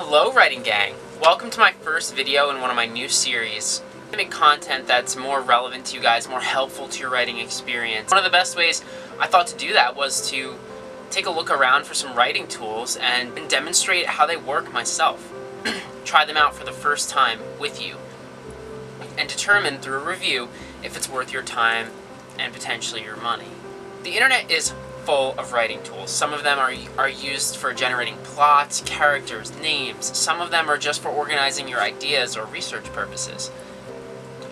Hello writing gang! Welcome to my first video in one of my new series. I make content that's more relevant to you guys, more helpful to your writing experience. One of the best ways I thought to do that was to take a look around for some writing tools and demonstrate how they work myself. Try them out for the first time with you and determine through a review if it's worth your time and potentially your money. The internet is full of writing tools. Some of them are used for generating plots, characters, names. Some of them are just for organizing your ideas or research purposes.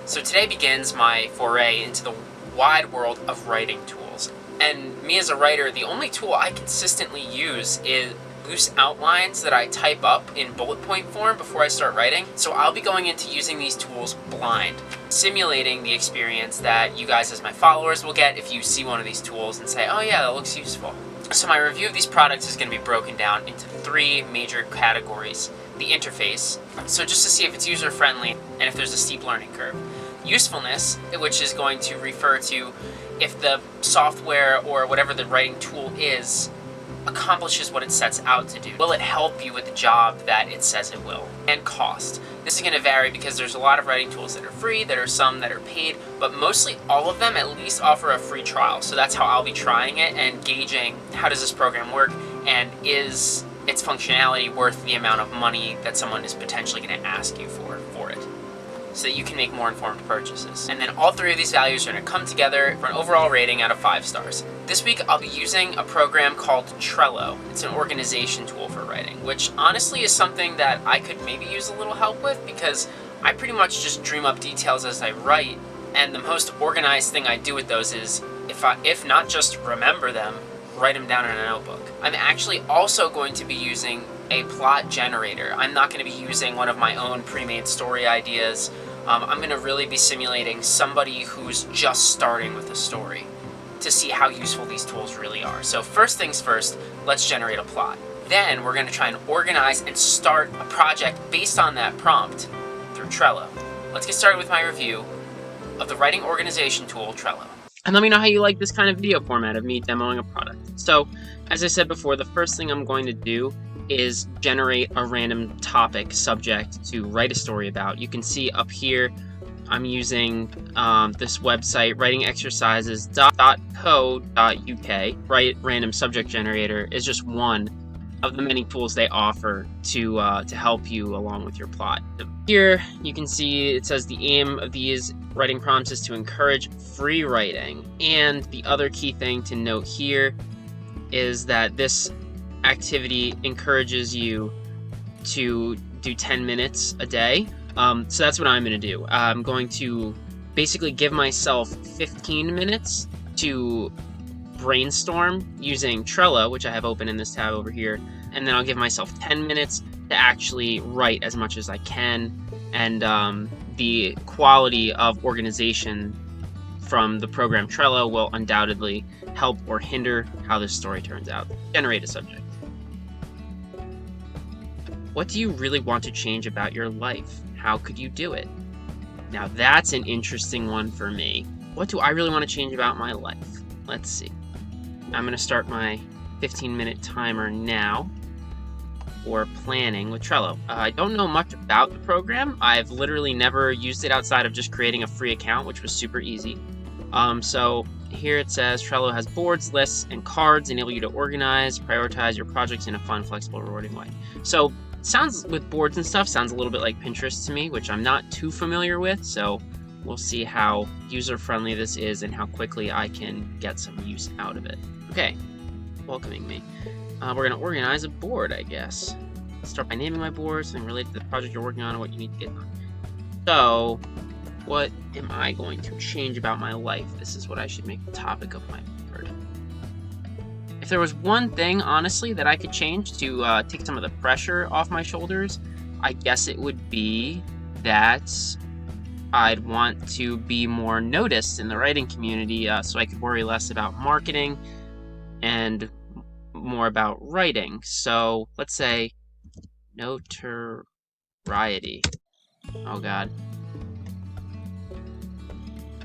So today begins my foray into the wide world of writing tools. And me as a writer, the only tool I consistently use is loose outlines that I type up in bullet point form before I start writing. So I'll be going into using these tools blind, simulating the experience that you guys as my followers will get if you see one of these tools and say, oh yeah, that looks useful. So my review of these products is going to be broken down into three major categories. The interface, so just to see if it's user-friendly and if there's a steep learning curve. Usefulness, which is going to refer to if the software or whatever the writing tool is accomplishes what it sets out to do. Will it help you with the job that it says it will? And cost. This is going to vary because there's a lot of writing tools that are free, there are some that are paid, but mostly all of them at least offer a free trial. So that's how I'll be trying it and gauging how does this program work and is its functionality worth the amount of money that someone is potentially going to ask you for it, so that you can make more informed purchases. And then all three of these values are going to come together for an overall rating out of 5 stars. This week I'll be using a program called Trello. It's an organization tool for writing, which honestly is something that I could maybe use a little help with because I pretty much just dream up details as I write, and the most organized thing I do with those is, if not just remember them, write them down in a notebook. I'm actually also going to be using a plot generator. I'm not going to be using one of my own pre-made story ideas. I'm going to really be simulating somebody who's just starting with a story to see how useful these tools really are. So first things first, let's generate a plot. Then we're going to try and organize and start a project based on that prompt through Trello. Let's get started with my review of the writing organization tool, Trello. And let me know how you like this kind of video format of me demoing a product. So, as I said before, the first thing I'm going to do is generate a random topic subject to write a story about. You can see up here I'm using this website, writingexercises.co.uk. Random subject generator is just one of the many tools they offer to help you along with your plot. Here you can see it says the aim of these writing prompts is to encourage free writing. And the other key thing to note here is that this activity encourages you to do 10 minutes a day. So that's what I'm going to do. I'm going to basically give myself 15 minutes to brainstorm using Trello, which I have open in this tab over here, and then I'll give myself 10 minutes to actually write as much as I can, and the quality of organization from the program Trello will undoubtedly help or hinder how this story turns out. Generate a subject. What do you really want to change about your life? How could you do it? Now that's an interesting one for me. What do I really want to change about my life? Let's see. I'm going to start my 15-minute timer now for planning with Trello. I don't know much about the program. I've literally never used it outside of just creating a free account, which was super easy. So here it says Trello has boards, lists, and cards, enable you to organize, prioritize your projects in a fun, flexible, rewarding way. So sounds with boards and stuff sounds a little bit like Pinterest to me, which I'm not too familiar with. So we'll see how user-friendly this is and how quickly I can get some use out of it. Okay, welcoming me. We're going to organize a board, I guess. Start by naming my board, something related to the project you're working on and what you need to get done. So, what am I going to change about my life? This is what I should make the topic of my board. If there was one thing, honestly, that I could change to take some of the pressure off my shoulders, I guess it would be that I'd want to be more noticed in the writing community so I could worry less about marketing and more about writing. So let's say notoriety. Oh god.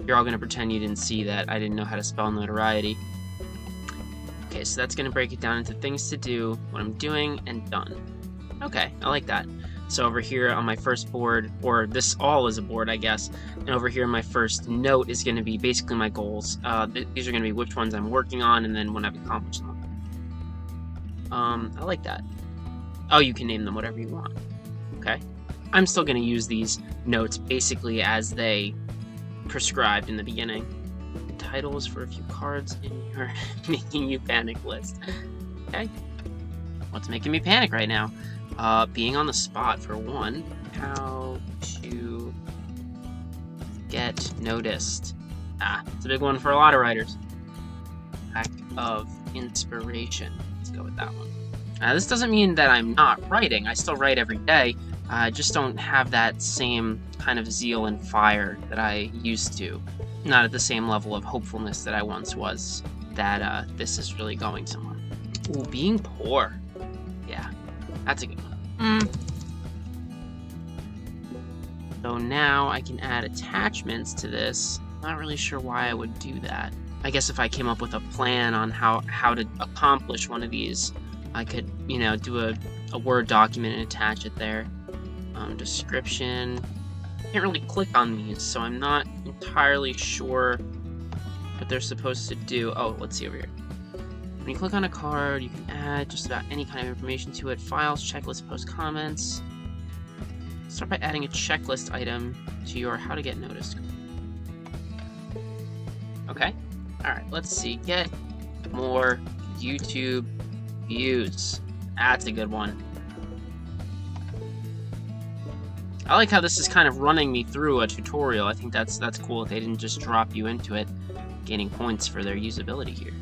You're all going to pretend you didn't see that I didn't know how to spell notoriety. Okay, so that's going to break it down into things to do, what I'm doing, and done. Okay, I like that. So over here on my first board, or this all is a board, I guess, and over here my first note is going to be basically my goals. These are going to be which ones I'm working on, and then when I've accomplished them. I like that. Oh, you can name them whatever you want. Okay. I'm still going to use these notes basically as they prescribed in the beginning. Titles for a few cards in your making you panic list. Okay. What's making me panic right now? Being on the spot for one. How to get noticed. It's a big one for a lot of writers. Lack of inspiration. Let's go with that one. This doesn't mean that I'm not writing. I still write every day. I just don't have that same kind of zeal and fire that I used to. Not at the same level of hopefulness that I once was. That this is really going somewhere. Ooh, being poor. Yeah, that's a good one. So now I can add attachments to this. Not really sure why I would do that. I guess if I came up with a plan on how to accomplish one of these, I could, do a Word document and attach it there. Description. Can't really click on these, so I'm not entirely sure what they're supposed to do. Oh, let's see over here. When you click on a card, you can add just about any kind of information to it. Files, checklists, post comments. Start by adding a checklist item to your how to get noticed. Okay. Alright, let's see. Get more YouTube views. That's a good one. I like how this is kind of running me through a tutorial. I think that's cool. They didn't just drop you into it, gaining points for their usability here.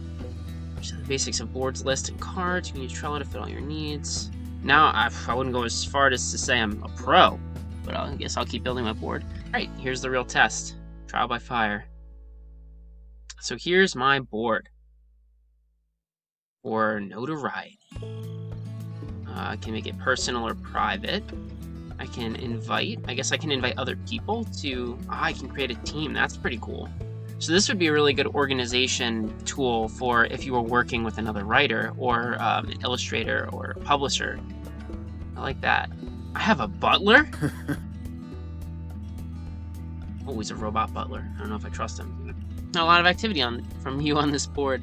Just the basics of boards, lists, and cards. You can use Trello to fit all your needs. Now, I wouldn't go as far as to say I'm a pro, but I guess I'll keep building my board. Alright, here's the real test. Trial by fire. So here's my board for notoriety. I can make it personal or private. I can invite, I guess I can invite other people to, I can create a team. That's pretty cool. So this would be a really good organization tool for if you were working with another writer or an illustrator or a publisher. I like that. I have a butler? Oh, he's a robot butler. I don't know if I trust him. Not a lot of activity from you on this board.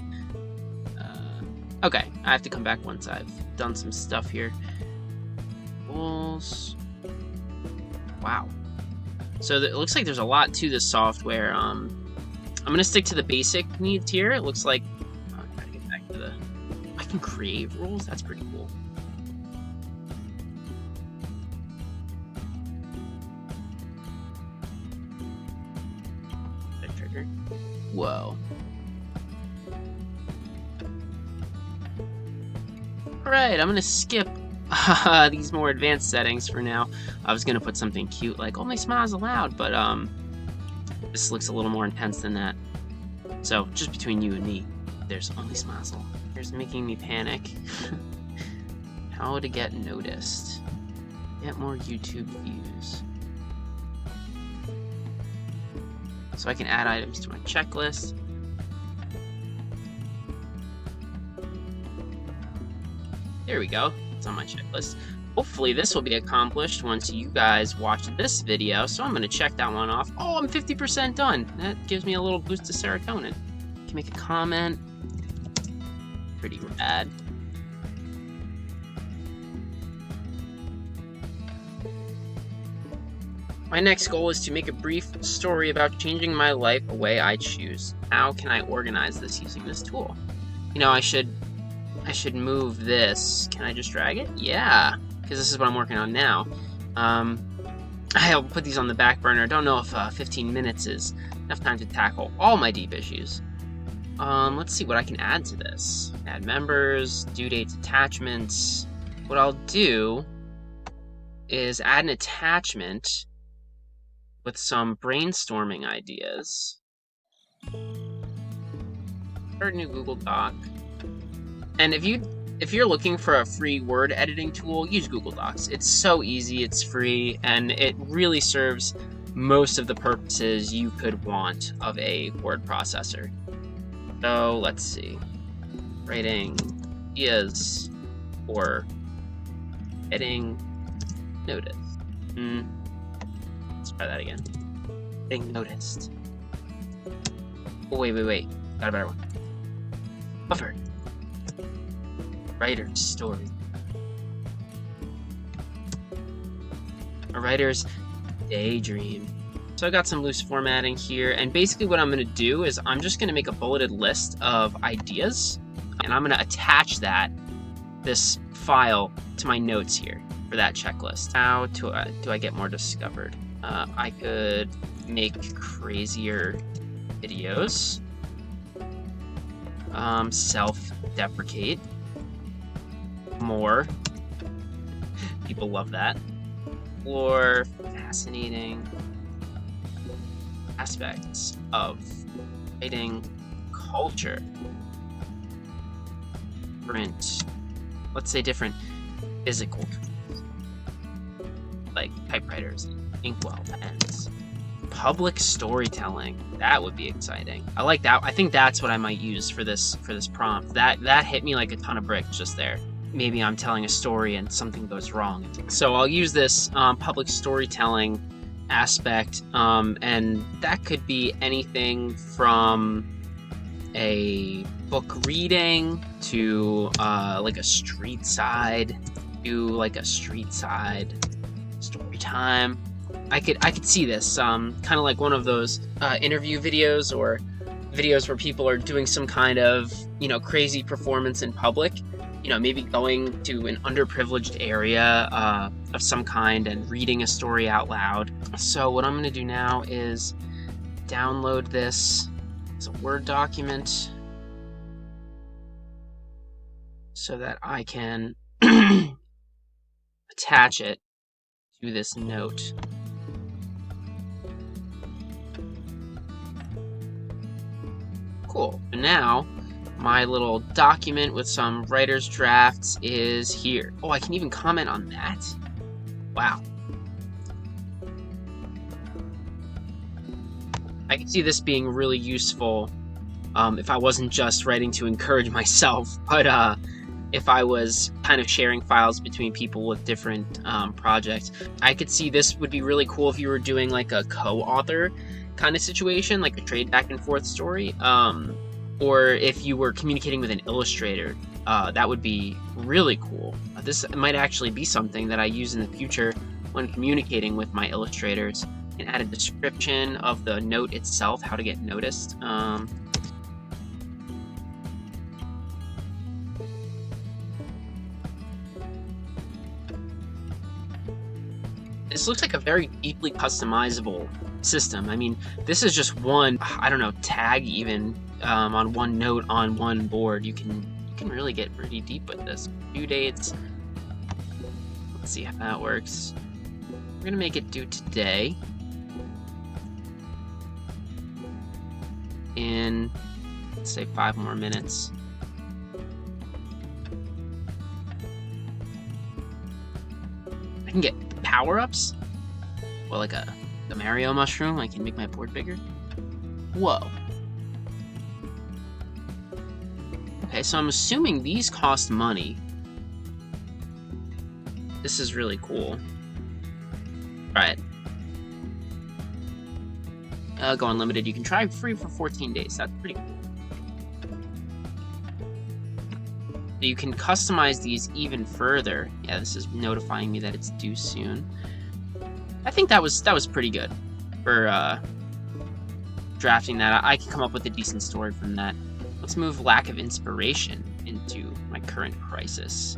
Okay, I have to come back once I've done some stuff here. Goals. Wow. So it looks like there's a lot to this software. I'm going to stick to the basic needs here. It looks like... Oh, I gotta get back to the... I can create rules? That's pretty cool. That trigger. Whoa. Alright, I'm going to skip these more advanced settings for now. I was gonna put something cute like only smiles allowed, but this looks a little more intense than that. So just between you and me, there's only smiles allowed. Here's making me panic. How to get noticed. Get more YouTube views. So I can add items to my checklist. There we go. It's on my checklist. Hopefully this will be accomplished once you guys watch this video, so I'm going to check that one off. Oh, I'm 50% done. That gives me a little boost of serotonin. Can make a comment. Pretty rad. My next goal is to make a brief story about changing my life a way I choose. How can I organize this using this tool? I should move this. Can I just drag it? Yeah, because this is what I'm working on now. I'll put these on the back burner. I don't know if 15 minutes is enough time to tackle all my deep issues. Let's see what I can add to this. Add members, due dates, attachments. What I'll do is add an attachment with some brainstorming ideas. Start a new Google Doc. And if you're looking for a free word editing tool, use Google Docs. It's so easy, it's free, and it really serves most of the purposes you could want of a word processor. So let's see. Writing ideas for Getting noticed. Let's try that again. Getting noticed. Oh, wait. Got a better one. Cover. Writer's story. A writer's daydream. So I got some loose formatting here, and basically what I'm going to do is I'm just going to make a bulleted list of ideas, and I'm going to attach this file to my notes here for that checklist. How do I get more discovered? I could make crazier videos, self-deprecate more. People love that. Or fascinating aspects of writing culture. Let's say different physical tools, like typewriters, inkwell pens. Public storytelling, that would be exciting. I like that. I think that's what I might use for this prompt. That hit me like a ton of bricks just there. Maybe I'm telling a story and something goes wrong. So I'll use this public storytelling aspect, and that could be anything from a book reading to like a street side story time. I could see this kind of like one of those interview videos or videos where people are doing some kind of crazy performance in public. Maybe going to an underprivileged area of some kind and reading a story out loud. So what I'm going to do now is download this as a Word document so that I can attach it to this note. Cool. And now my little document with some writer's drafts is here. Oh, I can even comment on that? Wow. I can see this being really useful if I wasn't just writing to encourage myself, but if I was kind of sharing files between people with different projects. I could see this would be really cool if you were doing like a co-author kind of situation, like a trade back and forth story. Or if you were communicating with an illustrator, that would be really cool. This might actually be something that I use in the future when communicating with my illustrators, and add a description of the note itself, how to get noticed. This looks like a very deeply customizable system. I mean, this is just one, I don't know, tag even on one note on one board. You can really get pretty deep with this. Due dates. Let's see how that works. We're gonna make it due today. In, let's say, 5 more minutes. I can get power-ups. Well, like a Mario mushroom. I can make my board bigger. Whoa. Okay, so I'm assuming these cost money. This is really cool. Alright. Go unlimited. You can try free for 14 days. That's pretty cool. You can customize these even further. Yeah, this is notifying me that it's due soon. I think that was pretty good for drafting that. I can come up with a decent story from that. Let's move lack of inspiration into my current crisis.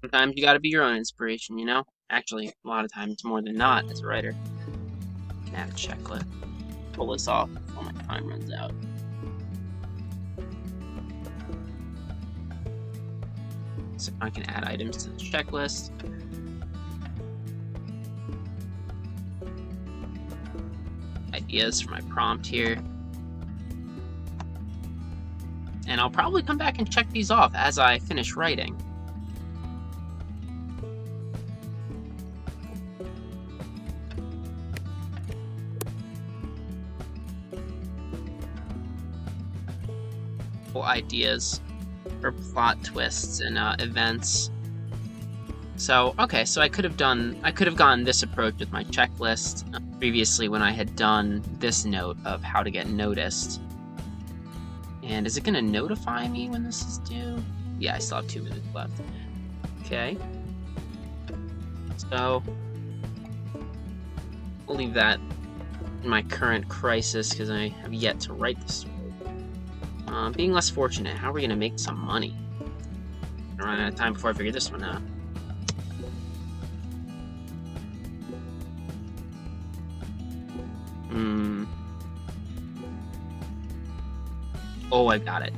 Sometimes you gotta be your own inspiration, you know? Actually, a lot of times more than not as a writer. I can add a checklist. Pull this off before my time runs out. So I can add items to the checklist. Ideas for my prompt here. And I'll probably come back and check these off as I finish writing. ideas for plot twists and events. So, okay, so I could have gone this approach with my checklist previously when I had done this note of how to get noticed. And is it going to notify me when this is due? Yeah, I still have 2 minutes left. Okay. So, I'll leave that in my current crisis because I have yet to write the story. Being less fortunate, how are we going to make some money? I'm running out of time before I figure this one out. Oh, I got it.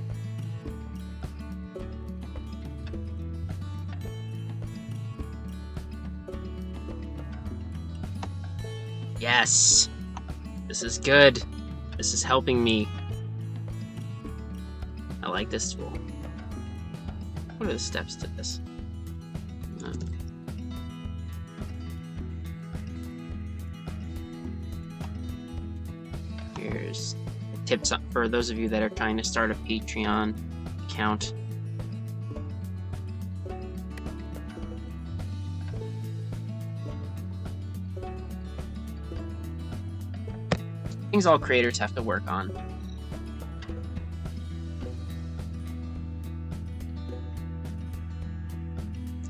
Yes! This is good. This is helping me. I like this tool. What are the steps to this? Here's tips for those of you that are trying to start a Patreon account. Things all creators have to work on.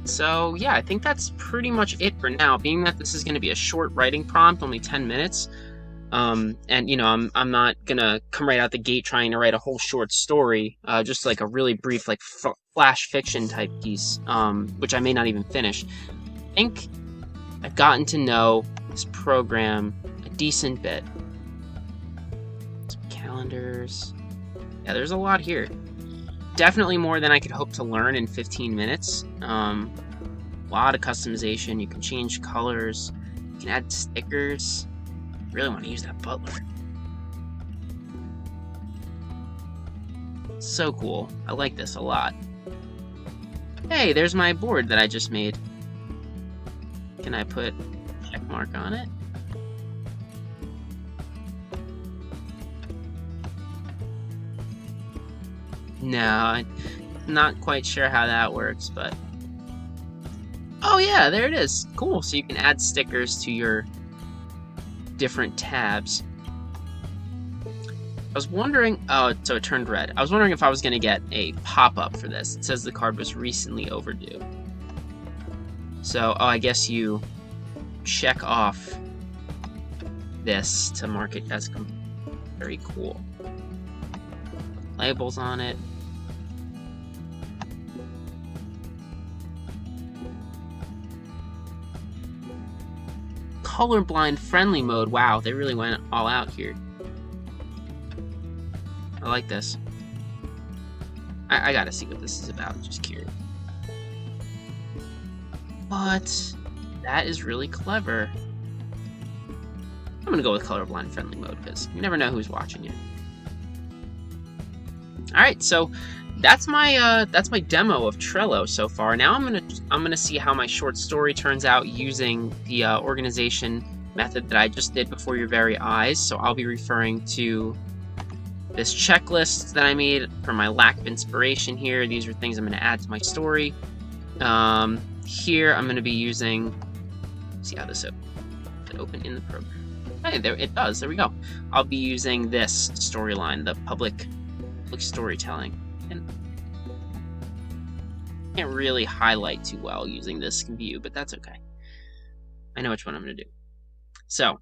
So yeah, I think that's pretty much it for now, being that this is going to be a short writing prompt, only 10 minutes. And you know, I'm not gonna come right out the gate trying to write a whole short story, just like a really brief, like flash fiction type piece, which I may not even finish. I think I've gotten to know this program a decent bit. Some calendars. Yeah, there's a lot here. Definitely more than I could hope to learn in 15 minutes. A lot of customization. You can change colors. You can add stickers. Really want to use that butler. So cool. I like this a lot. Hey, there's my board that I just made. Can I put a check mark on it? No, I'm not quite sure how that works, but... Oh yeah, there it is. Cool, so you can add stickers to your different tabs. I was wondering, oh, so it turned red. I was wondering if I was going to get a pop-up for this. It says the card was recently overdue. So, oh, I guess you check off this to mark it as complete. Very cool. Labels on it. Colorblind friendly mode. Wow, they really went all out here. I like this. I gotta see what this is about. Just curious. But that is really clever. I'm gonna go with colorblind friendly mode because you never know who's watching you. All right, so that's my demo of Trello so far. Now I'm gonna see how my short story turns out using the organization method that I just did before your very eyes. So I'll be referring to this checklist that I made for my lack of inspiration here. These are things I'm gonna add to my story. Here I'm gonna be using. See how this opens? Does it open in the program? Hey, there it does. There we go. I'll be using this storyline, the public storytelling. And I can't really highlight too well using this view, but that's okay. I know which one I'm going to do. So,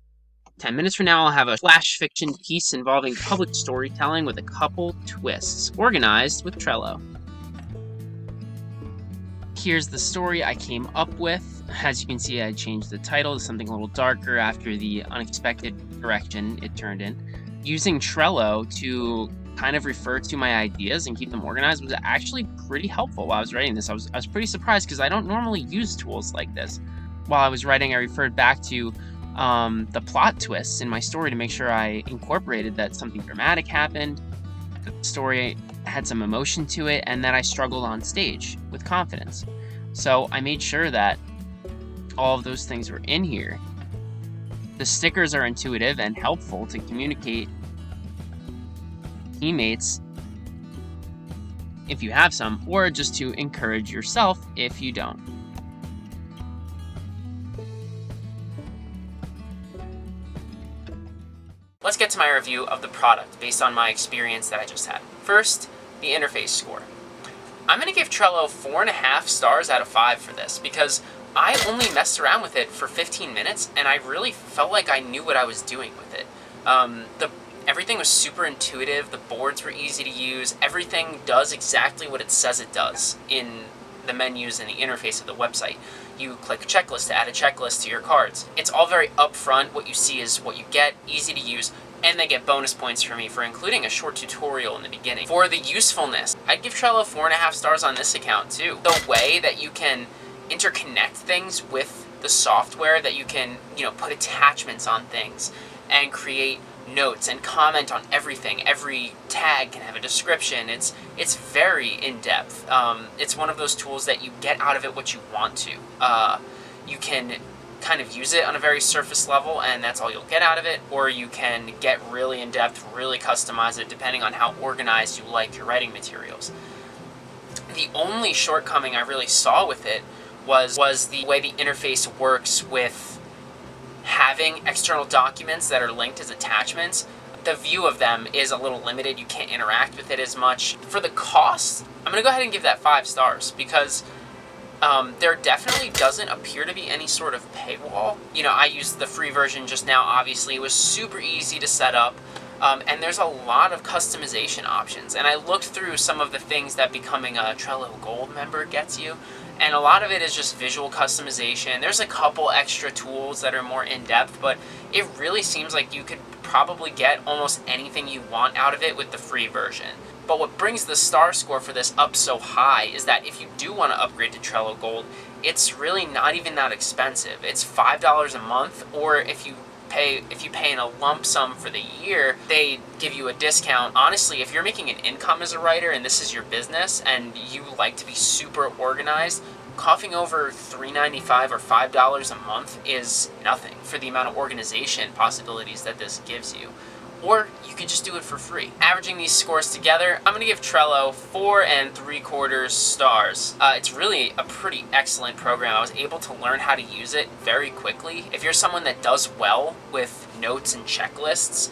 10 minutes from now, I'll have a flash fiction piece involving public storytelling with a couple twists, organized with Trello. Here's the story I came up with. As you can see, I changed the title to something a little darker after the unexpected direction it turned in. Using Trello to kind of refer to my ideas and keep them organized was actually pretty helpful while I was writing this. I was pretty surprised because I don't normally use tools like this. While I was writing, I referred back to the plot twists in my story to make sure I incorporated that something dramatic happened, that the story had some emotion to it, and that I struggled on stage with confidence. So I made sure that all of those things were in here. The stickers are intuitive and helpful to communicate teammates if you have some, or just to encourage yourself if you don't. Let's get to my review of the product based on my experience that I just had. First, the interface score. I'm going to give Trello 4.5 stars out of 5 for this because I only messed around with it for 15 minutes and I really felt like I knew what I was doing with it. Everything was super intuitive, the boards were easy to use, everything does exactly what it says it does in the menus and the interface of the website. You click a checklist to add a checklist to your cards. It's all very upfront, what you see is what you get, easy to use, and they get bonus points from me for including a short tutorial in the beginning. For the usefulness, I'd give Trello 4.5 stars on this account too. The way that you can interconnect things with the software, that you can, put attachments on things and create notes and comment on everything. Every tag can have a description. It's very in-depth. It's one of those tools that you get out of it what you want to. You can kind of use it on a very surface level and that's all you'll get out of it, or you can get really in-depth, really customize it depending on how organized you like your writing materials. The only shortcoming I really saw with it was the way the interface works with having external documents that are linked as attachments. The view of them is a little limited. You can't interact with it as much. For the cost, I'm going to go ahead and give that 5 stars because there definitely doesn't appear to be any sort of paywall. I used the free version just now, obviously. It was super easy to set up. And there's a lot of customization options. And I looked through some of the things that becoming a Trello Gold member gets you. And a lot of it is just visual customization. There's a couple extra tools that are more in-depth, but it really seems like you could probably get almost anything you want out of it with the free version. But what brings the star score for this up so high is that if you do want to upgrade to Trello Gold, it's really not even that expensive. It's $5 a month, or if you pay in a lump sum for the year, they give you a discount. Honestly, if you're making an income as a writer and this is your business and you like to be super organized, coughing over $3.95 or $5 a month is nothing for the amount of organization possibilities that this gives you. Or you could just do it for free. Averaging these scores together, I'm gonna give Trello 4.75 stars. It's really a pretty excellent program. I was able to learn how to use it very quickly. If you're someone that does well with notes and checklists,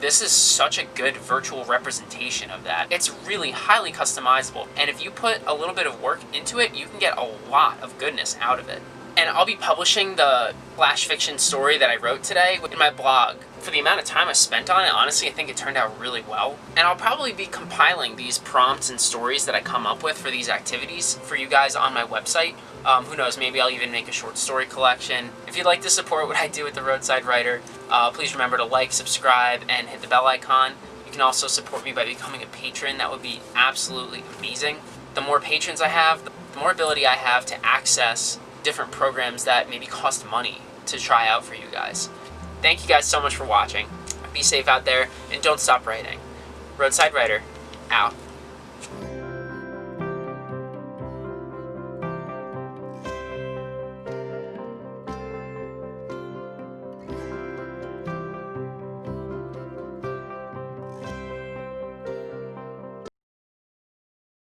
this is such a good virtual representation of that. It's really highly customizable, and if you put a little bit of work into it, you can get a lot of goodness out of it. And I'll be publishing the flash fiction story that I wrote today in my blog. For the amount of time I spent on it, honestly, I think it turned out really well. And I'll probably be compiling these prompts and stories that I come up with for these activities for you guys on my website. Who knows, maybe I'll even make a short story collection. If you'd like to support what I do with The Roadside Writer, please remember to like, subscribe, and hit the bell icon. You can also support me by becoming a patron. That would be absolutely amazing. The more patrons I have, the more ability I have to access different programs that maybe cost money to try out for you guys. Thank you guys so much for watching. Be safe out there and don't stop writing. Roadside Writer, out.